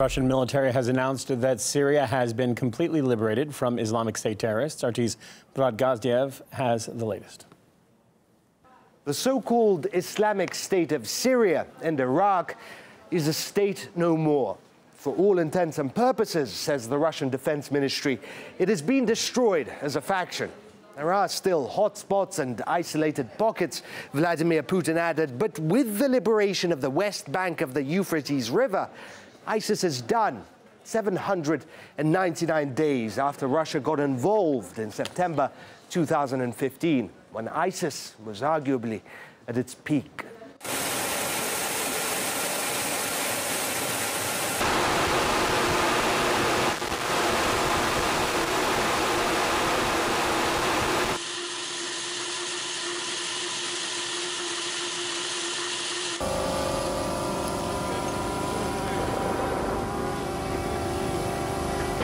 Russian military has announced that Syria has been completely liberated from Islamic State terrorists. RT's Brad Gazdiev has the latest. The so-called Islamic State of Syria and Iraq is a state no more. For all intents and purposes, says the Russian Defense Ministry, it has been destroyed as a faction. There are still hotspots and isolated pockets, Vladimir Putin added, but with the liberation of the West Bank of the Euphrates River, ISIS is done 799 days after Russia got involved in September 2015, when ISIS was arguably at its peak.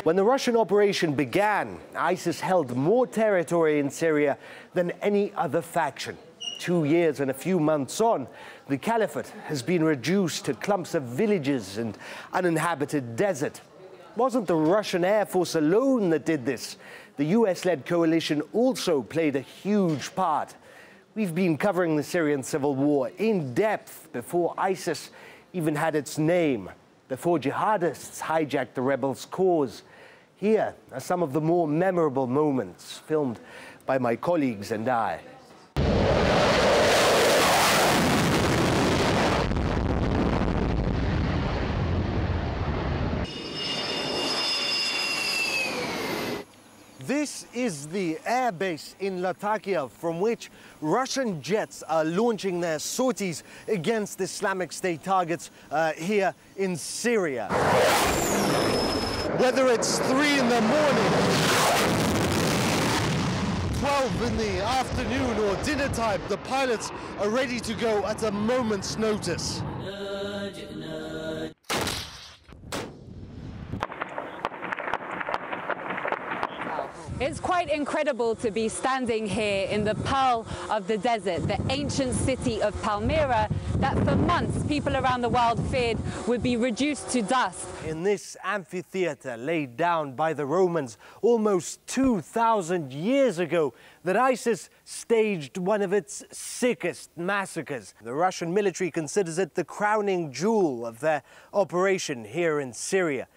When the Russian operation began, ISIS held more territory in Syria than any other faction. 2 years and a few months on, the caliphate has been reduced to clumps of villages and uninhabited desert. It wasn't the Russian Air Force alone that did this. The US-led coalition also played a huge part. We've been covering the Syrian civil war in depth before ISIS even had its name, before jihadists hijacked the rebels' cause. Here are some of the more memorable moments filmed by my colleagues and I. This is the airbase in Latakia from which Russian jets are launching their sorties against Islamic State targets here in Syria. Whether it's 3 in the morning, 12 in the afternoon or dinner time, the pilots are ready to go at a moment's notice. It's quite incredible to be standing here in the pearl of the desert, the ancient city of Palmyra, that for months people around the world feared would be reduced to dust. In this amphitheater laid down by the Romans almost 2,000 years ago, that ISIS staged one of its sickest massacres. The Russian military considers it the crowning jewel of their operation here in Syria.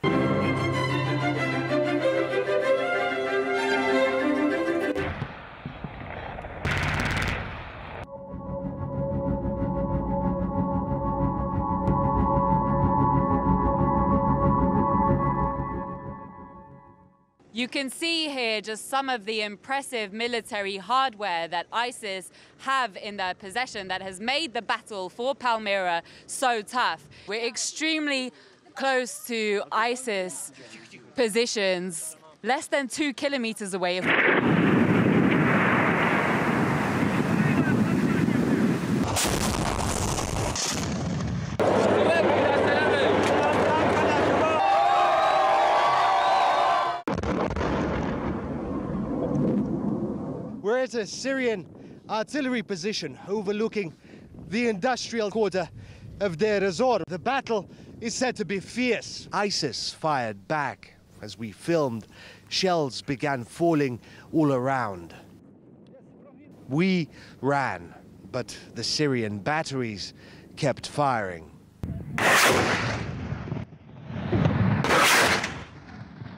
You can see here just some of the impressive military hardware that ISIS have in their possession that has made the battle for Palmyra so tough. We're extremely close to ISIS positions, less than 2 kilometers away. We're at a Syrian artillery position overlooking the industrial quarter of Deir ez-Zor. The battle is said to be fierce. ISIS fired back. As we filmed, shells began falling all around. We ran, but the Syrian batteries kept firing.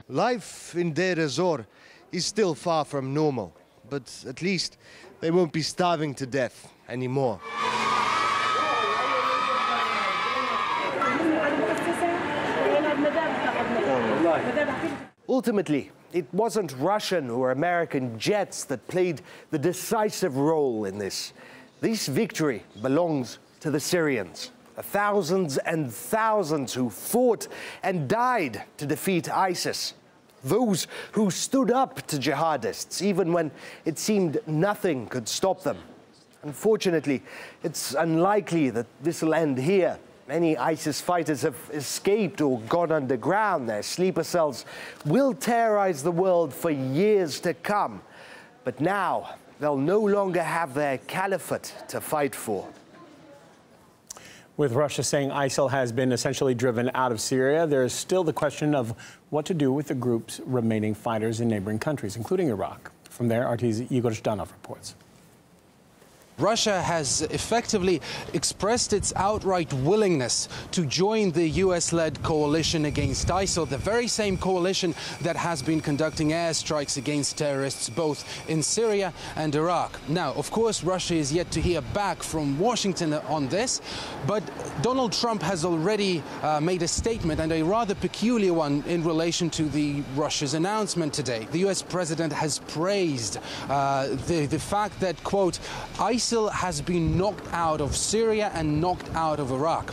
Life in Deir ez-Zor is still far from normal, but at least they won't be starving to death anymore. Ultimately, it wasn't Russian or American jets that played the decisive role in this. This victory belongs to the Syrians, the thousands and thousands who fought and died to defeat ISIS. Those who stood up to jihadists, even when it seemed nothing could stop them. Unfortunately, it's unlikely that this will end here. Many ISIS fighters have escaped or gone underground. Their sleeper cells will terrorize the world for years to come. But now, they'll no longer have their caliphate to fight for. With Russia saying ISIL has been essentially driven out of Syria, there is still the question of what to do with the group's remaining fighters in neighboring countries, including Iraq. From there, RT's Igor Zhdanov reports. Russia has effectively expressed its outright willingness to join the US-led coalition against ISIL, the very same coalition that has been conducting airstrikes against terrorists both in Syria and Iraq. Now, of course, Russia is yet to hear back from Washington on this, but Donald Trump has already made a statement, and a rather peculiar one, in relation to Russia's announcement today. The US president has praised the fact that, quote, ISIL has been knocked out of Syria and knocked out of Iraq.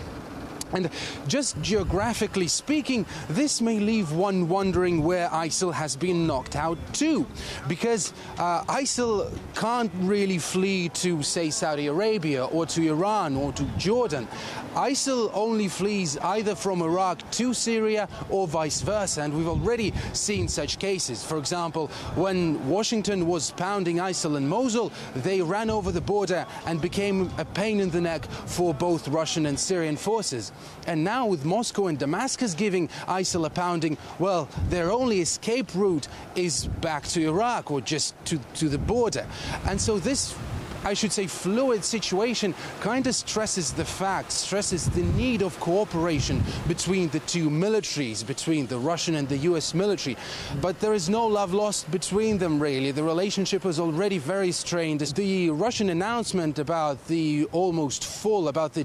And just geographically speaking, this may leave one wondering where ISIL has been knocked out to, because ISIL can't really flee to, say, Saudi Arabia or to Iran or to Jordan. ISIL only flees either from Iraq to Syria or vice versa, and we've already seen such cases. For example, when Washington was pounding ISIL in Mosul, they ran over the border and became a pain in the neck for both Russian and Syrian forces. And now with Moscow and Damascus giving ISIL a pounding, well, their only escape route is back to Iraq or just to the border. And so this, I should say, fluid situation kind of stresses the need of cooperation between the two militaries, between the Russian and the US military. But there is no love lost between them, really. The relationship is already very strained. The Russian announcement about the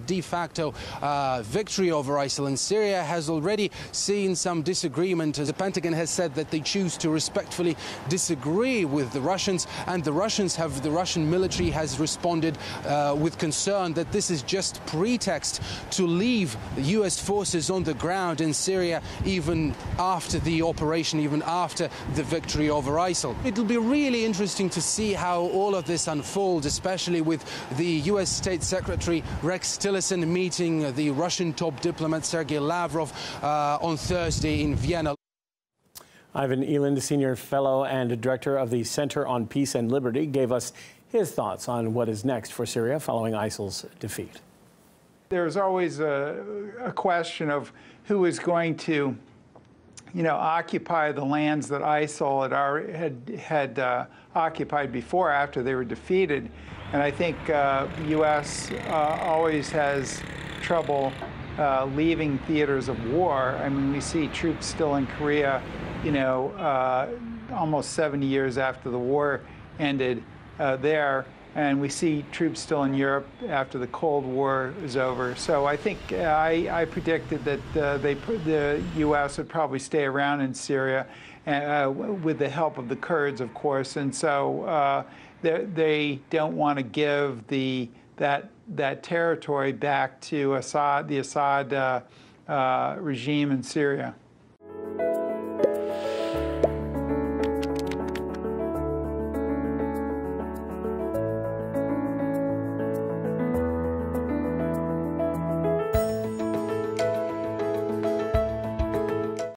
de facto victory over ISIL in Syria has already seen some disagreement. The Pentagon has said that they choose to respectfully disagree with the Russians, and the Russian military has responded with concern that this is just pretext to leave the US forces on the ground in Syria even after the operation, even after the victory over ISIL. It'll be really interesting to see how all of this unfolds, especially with the US State Secretary Rex Tillerson meeting the Russian top diplomat Sergei Lavrov on Thursday in Vienna. Ivan Eland, Senior Fellow and Director of the Center on Peace and Liberty, gave us his thoughts on what is next for Syria following ISIL's defeat. There's always a question of who is going to, occupy the lands that ISIL had occupied before, after they were defeated. And I think the U.S. always has trouble leaving theaters of war. I mean, we see troops still in Korea, almost 70 years after the war ended there. And we see troops still in Europe after the Cold War is over. So I think I predicted that the U.S. would probably stay around in Syria with the help of the Kurds, of course. And so they don't want to give that territory back to the Assad regime in Syria.